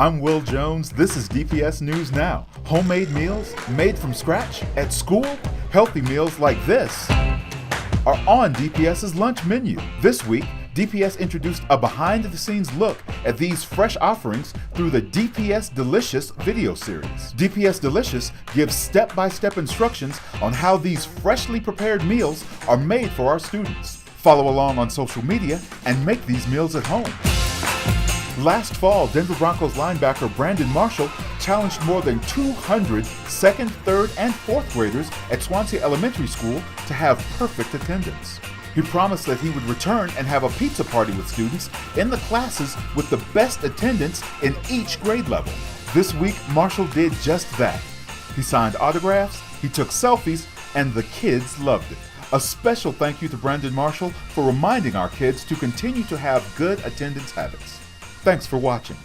I'm Will Jones. This is DPS News Now. Homemade meals made from scratch at school? Healthy meals like this are on DPS's lunch menu. This week, DPS introduced a behind-the-scenes look at these fresh offerings through the DPS Delicious video series. DPS Delicious gives step-by-step instructions on how these freshly prepared meals are made for our students. Follow along on social media and make these meals at home. Last fall, Denver Broncos linebacker Brandon Marshall challenged more than 200 second, third, and fourth graders at Swansea Elementary School to have perfect attendance. He promised that he would return and have a pizza party with students in the classes with the best attendance in each grade level. This week, Marshall did just that. He signed autographs, he took selfies, and the kids loved it. A special thank you to Brandon Marshall for reminding our kids to continue to have good attendance habits. Thanks for watching.